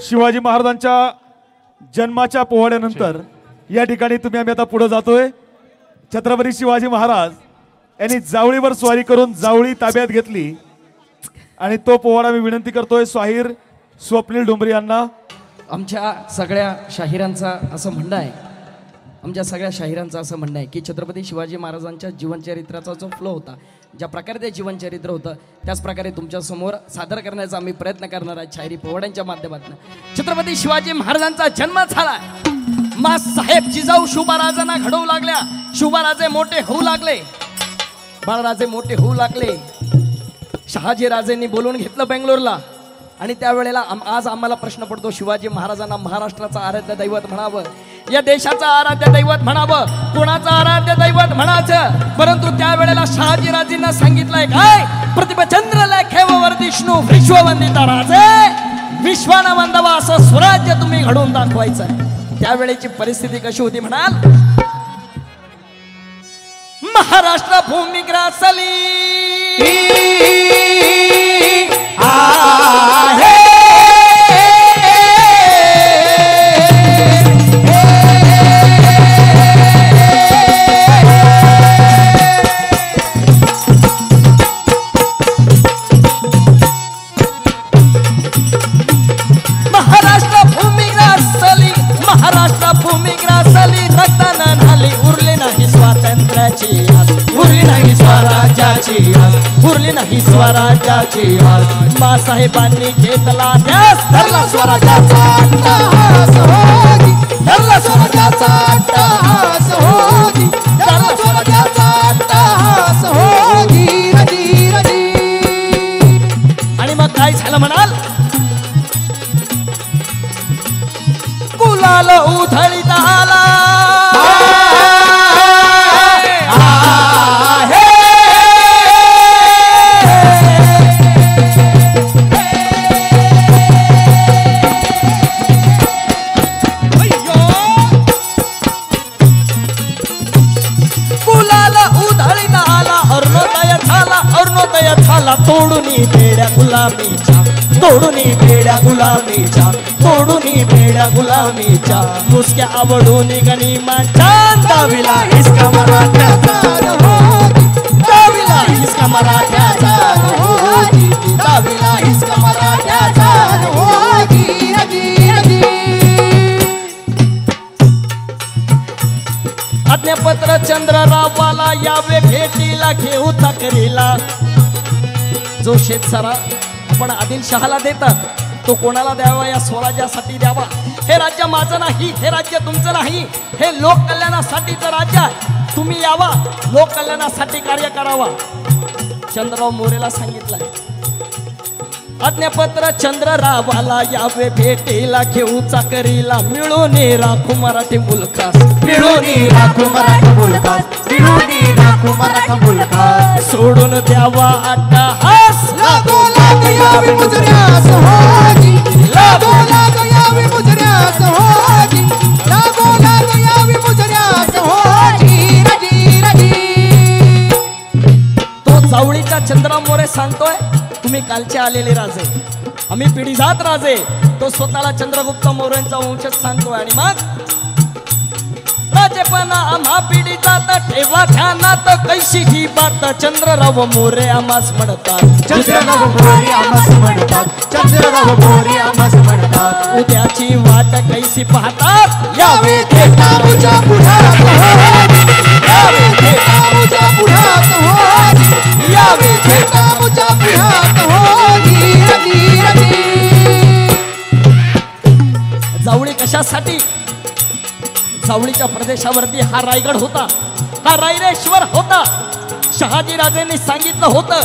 शिवाजी महाराजांच्या जन्माच्या पोवाड्यानंतर या ठिकाणी तुम्ही आम्ही आता पुढे जातोय। छत्रपती शिवाजी महाराज यांनी जावळीवर स्वारी करून जावळी ताब्यात घेतली आणि तो पोवाडा मी विनंती करतोय शाहीर स्वप्नील डोंबरे यांना। आमच्या सगळ्या शाहिरांचा असं म्हणणं आहे, आमच्या सगळ्या शाहिरांचं असं म्हणणं आहे की छत्रपती शिवाजी महाराजांच्या जीवनचरित्राचा जो फ्लो होता, ज्या प्रकारे ते जीवनचरित्र होतं त्याच प्रकारे तुमच्या समोर सादर करण्याचा आम्ही प्रयत्न करणार आहे शाहिरी पोवाड्यांच्या माध्यमातून। छत्रपती शिवाजी महाराजांचा जन्म झाला, मा साहेब जिजाऊ शिवबाराजांना घडवू लागल्या, शिवबाराजे मोठे होऊ लागले, बाळराजे मोठे होऊ लागले, शहाजी राजेंनी बोलून घेतलं बेंगलोरला। आणि त्यावेळेला आज आम्हाला प्रश्न पडतो, शिवाजी महाराजांना महाराष्ट्राचं आराध्य दैवत म्हणावं, या देशाचं आराध्य दैवत म्हणावं, कोणाचं आराध्य दैवत म्हणायचं? परंतु त्यावेळेला शहाजी राजेंना सांगितलंय काय, प्रतिभचंद्र लेखेव वर्धिष्णू विश्ववंदिता राजे विश्वाना वंदवा असं स्वराज्य तुम्ही घडवून दाखवायचं। त्यावेळेची परिस्थिती कशी होती म्हणाल, महाराष्ट्र भूमी ग्रासली उरली नाही स्वराज्याची आस, मासाहेबांनी घेतला ध्यास, धरला स्वराज्याचा अट्टहास होगी, धरला स्वराज्याचा अट्टहास होगी, धरला स्वराज्याचा अट्टहास होगी रजी रजी। आणि मग काय झालं म्हणाल, गुलाल उधळीत आला, तोडूनी बेड्या गुलामीच्या, तोडूनी बेड्या गुलामीच्या, तोडूनी बेड्या गुलामीच्या, मुसक्या आवडून गनिमाच्या, दाविला हिसका मराठ्याचा होगी, दाविला हिसका मराठ्याचा होगी, दाविला हिसका मराठ्याचा होगी रजी रजी। आज्ञापत्र चंद्ररावाला यावे भेटीला घेऊ तक्रीला, जो शेतसारा आपण आदिलशहाला देतात तो कोणाला द्यावा, या स्वराज्यासाठी द्यावा। हे राज्य माझं नाही, हे राज्य तुमचं नाही, हे लोक कल्याणासाठीचं राज्य आहे, तुम्ही यावा लोक कल्याणासाठी कार्य करावा। चंद्रराव मोरेला सांगितलंय, आज्ञापत्र चंद्ररावाला यावे भेटीला घेऊ चाकरीला, मिळून राखू मराठी मुलखास, मिळून राखू मराठी मुलखास, मिळून राखू मराठी मुलखास, सोडून द्यावा अट्टहास, लागो लाग यावी मुजऱ्यास होगी, लागो लाग यावी मुजऱ्यास होगी, लागो लाग यावी मुजऱ्यास होगी रजी रजी। तो जावळीचा चंद्रराव मोरे सांगतोय, तुम्ही कालचे आलेले राजे, आम्ही पिढीजात राजे, तो स्वतःला चंद्रगुप्त मौर्यांचा वंशज सांगतोय। आणि मग राजेपणा आम्हा पिढीजात ठेवा ध्यानात, कैशी ही बात चंद्रराव मोरे आम्हास म्हणतात, चंद्रराव मोरे आम्हास म्हणतात, चंद्रराव मोरे आम्हास म्हणतात, उद्याची वाट कैसी पाहतात, यावे थेटा मुझ्या पुढात होगी, यावे थेटा मुझ्या पुढात होगी, यावे थेटा मुझ्या पुढात होगी रजी रजी। जावळी कशासाठी, जावळीच्या प्रदेशावरती हा रायगड होता, हा रायरेश्वर होता। शहाजी राजेंनी सांगितलं होतं,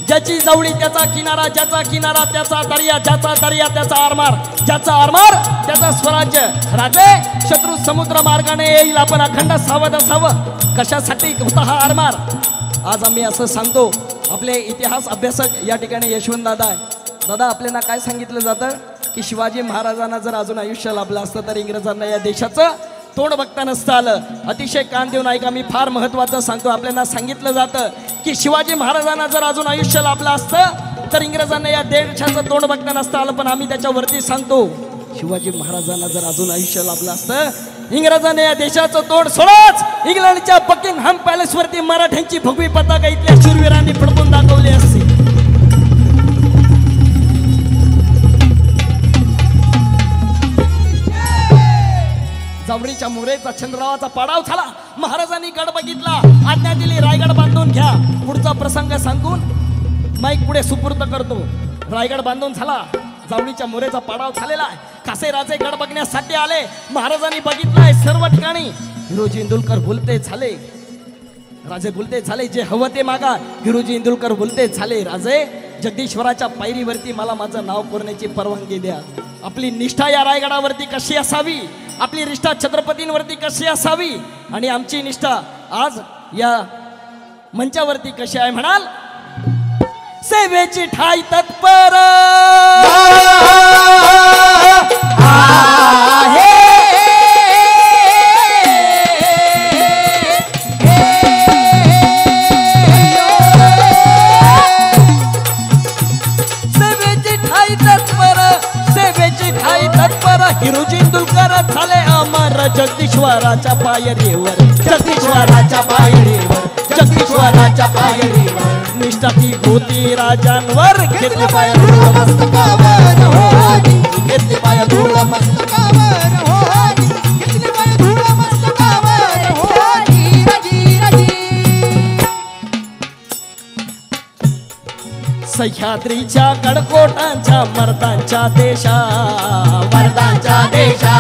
ज्याची जावळी त्याचा किनारा, ज्याचा किनारा त्याचा दर्या, ज्याचा दर्या त्याचा आरमार, ज्याचा आरमार त्याचा स्वराज्य। राजे शत्रू समुद्र मार्गाने येईल, आपण अखंड सावध असावं। कशासाठी होता हा आरमार, आज आम्ही असं सांगतो। आपले इतिहास अभ्यासक या ठिकाणी यशवंत दादा आहे, दादा आपल्याला काय सांगितलं जातं की शिवाजी महाराजांना जर अजून आयुष्य लाभलं असतं तर इंग्रजांना या देशाचं तोंड बघता नसतं आलं। अतिशय कान देऊन ऐका, मी फार महत्त्वाचं सांगतो। आपल्याला सांगितलं जातं की शिवाजी महाराजांना जर अजून आयुष्य लाभलं असतं तर इंग्रजांना या देशाचं तोंड बघता नसतं आलं, पण आम्ही त्याच्यावरती सांगतो शिवाजी महाराजांना जर अजून आयुष्य लाभलं असतं, इंग्रजांनी या देशाचं तोंड सोडच इंग्लंडच्या बकिंगहॅम पॅलेस वरती मराठ्यांची भगवी पताका इथल्या शूरवीरांनी फडकून दाखवली असती. जावळीच्या मोरेचा चंद्रावाचा पाडाव झाला. महाराजांनी गड बघितला, आज्ञा दिली रायगड बांधून घ्या. पुढचा प्रसंग सांगून माईक पुढे सुपूर्द करतो. रायगड बांधून झाला, जावळीच्या मोरेचा पाडाव झालेला आहे. कासे राजे गड बघण्यासाठी आले. महाराजांनी बघितलाय सर्व ठिकाणी. हिरोजी इंदुलकर बोलते झाले, राजे बोलते झाले, जे हवं ते मागा. हिरोजी इंदुलकर बोलते झाले, राजे जगदीश्वराच्या पायरीवरती मला माझं नाव कोरण्याची परवानगी द्या. आपली निष्ठा या रायगडावरती कशी असावी, आपली निष्ठा छत्रपतींवरती कशी असावी आणि आमची निष्ठा आज या मंचावरती कशी आहे म्हणाल. सेवेची ठाई तत्पर हिरोजी इंदुलकर झाले अमर जगदीश्वराच्या पायरीवर, जगदीश्वराच्या पायरीवर, जगदीश्वराच्या पायरीवर. निष्ठा ती होती राजांवर, घेतली पाय धूळ मस्तकावर होती, घेतली पाय धूळ मस्तकावर होती, घेतली पाय धूळ मस्तकावर होती. रजी रजी सह्याद्रीच्या गडकोटांच्या मर्दांच्या देशा, मर्दांच्या देशा,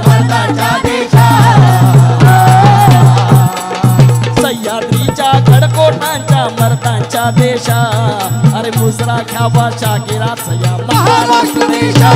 मर्दांच्या देशा. सह्याद्रीच्या गडकोटांच्या मर्दांच्या देशा. अरे मुजरा घ्यावा शागिराच या महाराष्ट्र देशा.